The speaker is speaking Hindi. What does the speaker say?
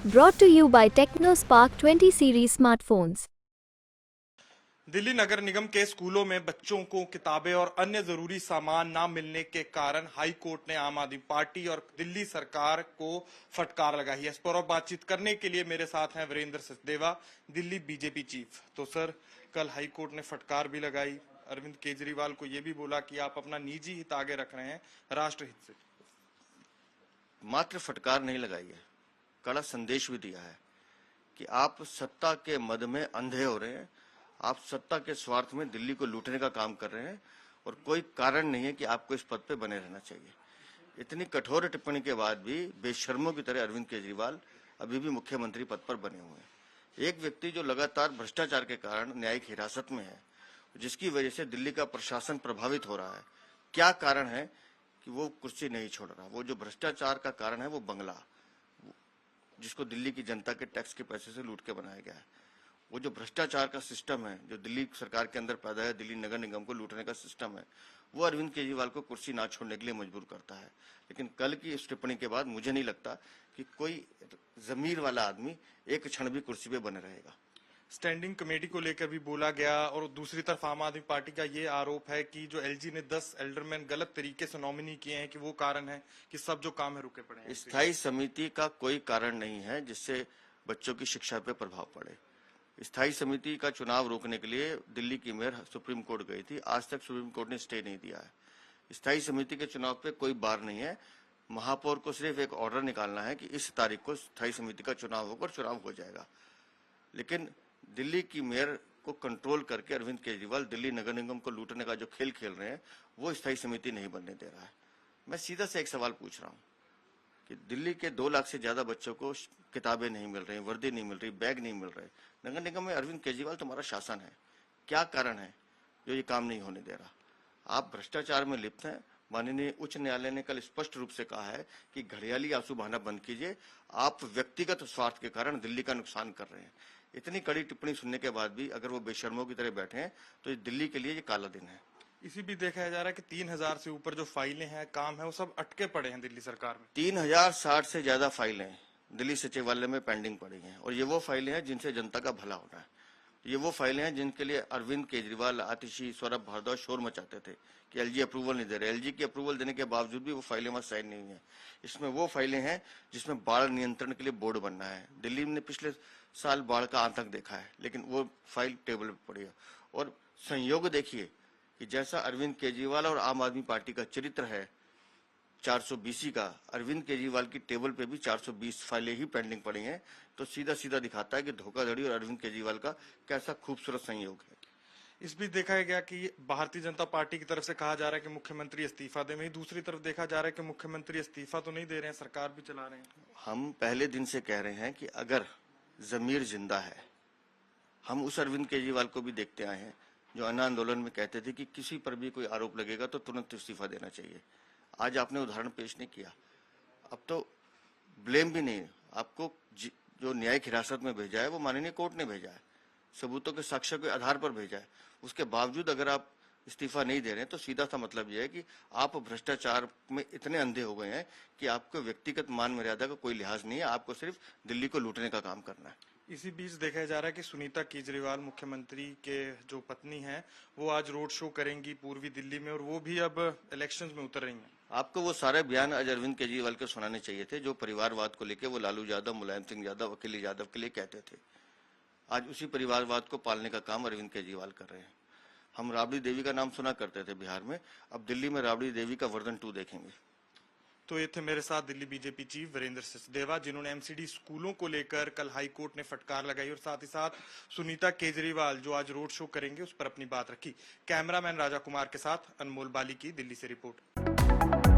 Brought to you by TechnoSpark 20 series smartphones. Delhi नगर निगम के स्कूलों में बच्चों को किताबें और अन्य जरूरी सामान ना मिलने के कारण हाई कोर्ट ने आम आदमी पार्टी और दिल्ली सरकार को फटकार लगाई है। इस पर और बातचीत करने के लिए मेरे साथ हैं वीरेंद्र सचदेवा, दिल्ली बीजेपी चीफ। तो सर, कल हाई कोर्ट ने फटकार भी लगाई, अरविंद केजरीवाल को यह भी बोला कि आप अपना निजी हित आगे रख रहे हैं राष्ट्रहित से। मात्र फटकार नहीं लगाई है, कड़ा संदेश भी दिया है कि आप सत्ता के मद में अंधे हो रहे हैं, आप सत्ता के स्वार्थ में दिल्ली को लूटने का काम कर रहे हैं और कोई कारण नहीं है कि आपको इस पद पे बने रहना चाहिए। इतनी कठोर टिप्पणी के बाद भी बेशर्मों की तरह अरविंद केजरीवाल अभी भी मुख्यमंत्री पद पर बने हुए हैं। एक व्यक्ति जो लगातार भ्रष्टाचार के कारण न्यायिक हिरासत में है, जिसकी वजह से दिल्ली का प्रशासन प्रभावित हो रहा है, क्या कारण है कि वो कुर्सी नहीं छोड़ रहा? वो जो भ्रष्टाचार का कारण है वो बंगला, जिसको दिल्ली की जनता के टैक्स के पैसे से लूट के बनाया गया है, वो जो भ्रष्टाचार का सिस्टम है जो दिल्ली सरकार के अंदर पैदा है, दिल्ली नगर निगम को लूटने का सिस्टम है, वो अरविंद केजरीवाल को कुर्सी ना छोड़ने के लिए मजबूर करता है। लेकिन कल की इस टिप्पणी के बाद मुझे नहीं लगता कि कोई जमीर वाला आदमी एक क्षण भी कुर्सी पे बने रहेगा। स्टैंडिंग कमेटी को लेकर भी बोला गया और दूसरी तरफ आम आदमी पार्टी का ये आरोप है कि जो एलजी ने 10 एल्डरमैन गलत तरीके से नॉमिनी किए हैं कि वो कारण है कि सब जो काम है रुके पड़े हैं। स्थायी समिति का कोई कारण नहीं है जिससे बच्चों की शिक्षा पे प्रभाव पड़े। स्थायी समिति का चुनाव रोकने के लिए दिल्ली की मेयर सुप्रीम कोर्ट गई थी, आज तक सुप्रीम कोर्ट ने स्टे नहीं दिया है। स्थायी समिति के चुनाव पे कोई बार नहीं है, महापौर को सिर्फ एक ऑर्डर निकालना है कि इस तारीख को स्थायी समिति का चुनाव होकर चुनाव हो जाएगा। लेकिन दिल्ली की मेयर को कंट्रोल करके अरविंद केजरीवाल दिल्ली नगर निगम को लूटने का जो खेल खेल रहे हैं वो स्थायी समिति नहीं बनने दे रहा है। मैं सीधा से एक सवाल पूछ रहा हूँ कि दिल्ली के 2 लाख से ज्यादा बच्चों को किताबें नहीं मिल रही, वर्दी नहीं मिल रही, बैग नहीं मिल रहे, नगर निगम में अरविंद केजरीवाल तुम्हारा शासन है, क्या कारण है जो ये काम नहीं होने दे रहा? आप भ्रष्टाचार में लिप्त हैं। माननीय उच्च न्यायालय ने कल स्पष्ट रूप से कहा है कि घड़ियाली आंसू बहाना बंद कीजिए, आप व्यक्तिगत स्वार्थ के कारण दिल्ली का नुकसान कर रहे हैं। इतनी कड़ी टिप्पणी सुनने के बाद भी अगर वो बेशर्मों की तरह बैठे हैं तो दिल्ली के लिए ये काला दिन है। इसी भी देखा जा रहा है कि 3000 से ऊपर जो फाइलें हैं, काम है, वो सब अटके पड़े हैं दिल्ली सरकार में। 3060 से ज्यादा फाइलें दिल्ली सचिवालय में पेंडिंग पड़ी हैं और ये वो फाइलें हैं जिनसे जनता का भला होना है। ये वो फाइलें हैं जिनके लिए अरविंद केजरीवाल, आतिशी, सौरभ भारद्वाज शोर मचाते थे कि एलजी अप्रूवल नहीं दे रहे। एलजी की अप्रूवल देने के बावजूद भी वो फाइलें वहां साइन नहीं है। इसमें वो फाइलें हैं जिसमें बाढ़ नियंत्रण के लिए बोर्ड बनना है। दिल्ली ने पिछले साल बाढ़ का आतंक देखा है, लेकिन वो फाइल टेबल पर पड़ी है। और संयोग देखिए कि जैसा अरविंद केजरीवाल और आम आदमी पार्टी का चरित्र है 420 का, अरविंद केजरीवाल की टेबल पे भी 420 फाइलें ही पेंडिंग पड़ी हैं। तो सीधा सीधा दिखाता है कि धोखाधड़ी और अरविंद केजरीवाल का कैसा खूबसूरत संयोग है। इस बीच देखा गया कि भारतीय जनता पार्टी की तरफ से कहा जा रहा है कि मुख्यमंत्री इस्तीफा दे, वहीं दूसरी तरफ देखा जा रहा है कि मुख्यमंत्री इस्तीफा तो नहीं दे रहे हैं, सरकार भी चला रहे हैं। हम पहले दिन से कह रहे हैं कि अगर जमीर जिंदा है, हम उस अरविंद केजरीवाल को भी देखते आए हैं जो अन आंदोलन में कहते थे कि किसी पर भी कोई आरोप लगेगा तो तुरंत इस्तीफा देना चाहिए। आज आपने उदाहरण पेश नहीं किया। अब तो ब्लेम भी नहीं, आपको जो न्यायिक हिरासत में भेजा है वो माननीय कोर्ट ने भेजा है, सबूतों के साक्ष्य के आधार पर भेजा है। उसके बावजूद अगर आप इस्तीफा नहीं दे रहे हैं तो सीधा सा मतलब यह है कि आप भ्रष्टाचार में इतने अंधे हो गए हैं कि आपको व्यक्तिगत मान मर्यादा का कोई लिहाज नहीं है, आपको सिर्फ दिल्ली को लूटने का काम करना है। इसी बीच देखा जा रहा है कि सुनीता केजरीवाल, मुख्यमंत्री के जो पत्नी हैं, वो आज रोड शो करेंगी पूर्वी दिल्ली में और वो भी अब इलेक्शंस में उतर रही हैं। आपको वो सारे बयान आज अरविंद केजरीवाल को सुनाने चाहिए थे जो परिवारवाद को लेकर वो लालू यादव, मुलायम सिंह यादव, अखिलेश यादव के लिए कहते थे। आज उसी परिवारवाद को पालने का काम अरविंद केजरीवाल कर रहे हैं। हम राबड़ी देवी का नाम सुना करते थे बिहार में, अब दिल्ली में राबड़ी देवी का वर्जन 2 देखेंगे। तो ये थे मेरे साथ दिल्ली बीजेपी चीफ वीरेंद्र सचदेवा, जिन्होंने एमसीडी स्कूलों को लेकर कल हाई कोर्ट ने फटकार लगाई और साथ ही साथ सुनीता केजरीवाल जो आज रोड शो करेंगे उस पर अपनी बात रखी। कैमरामैन राजा कुमार के साथ अनमोल बाली की दिल्ली से रिपोर्ट।